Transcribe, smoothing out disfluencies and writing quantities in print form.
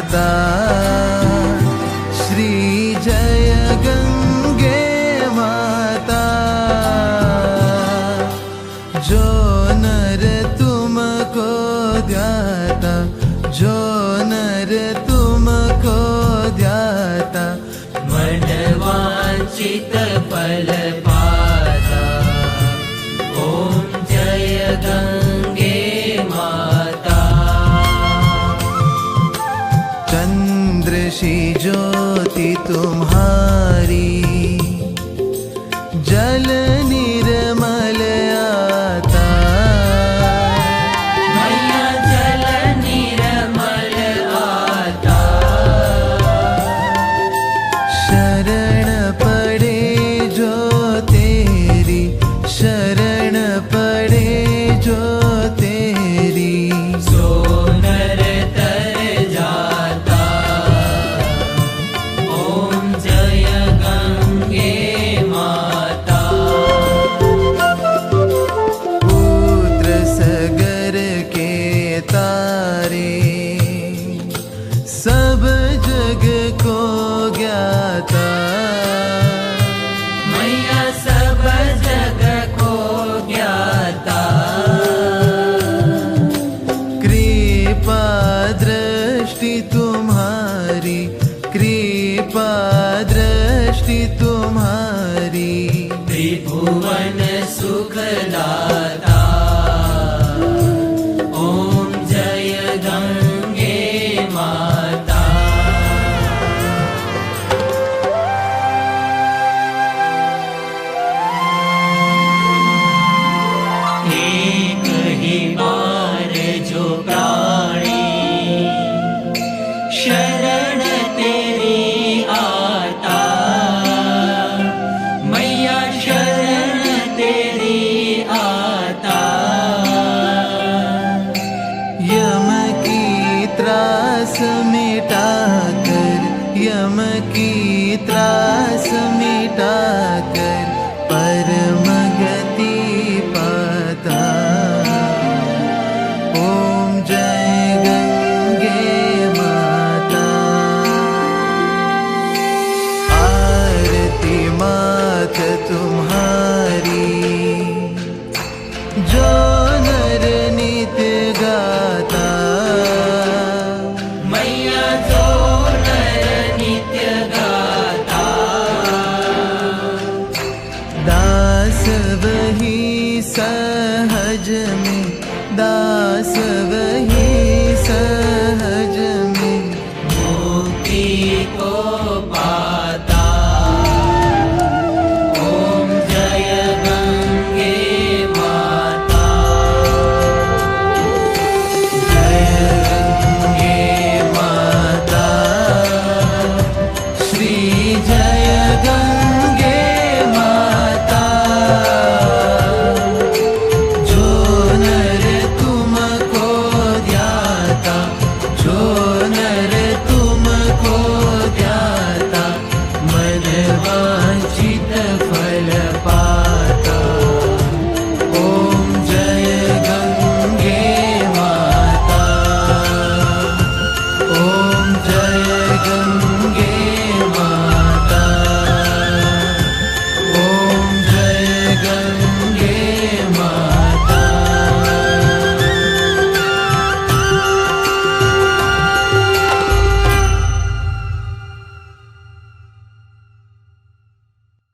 माता श्री जय गंगे माता। जो नर तुमको ध्याता, जो नर तुमको ध्याता, मन वांछित फल पाता। ओम जय गंगे माता। चंद्र सी ज्योति तुम्हारी, जल निर्मल आता। मैया जल निर्मल आता। शरण पड़े जो तेरी, शरण पड़े जो तेरी, सो नर तर जाता। ओम जय गंगे माता। पुत्र सगर के तारे, सब जग को ज्ञाता। मैया सब जग को ज्ञाता। कृपा दृष्टि तुम्हारी, कृपा दृष्टि तुम्हारी, त्रिभुवन सुखदाता। ओम जय गंगे माता। एक ही बार जो प्राणी शरण तेरी आता। मैया शरण तेरी आता। यम की त्रास मिटा कर, यम की त्रास मिटा कर,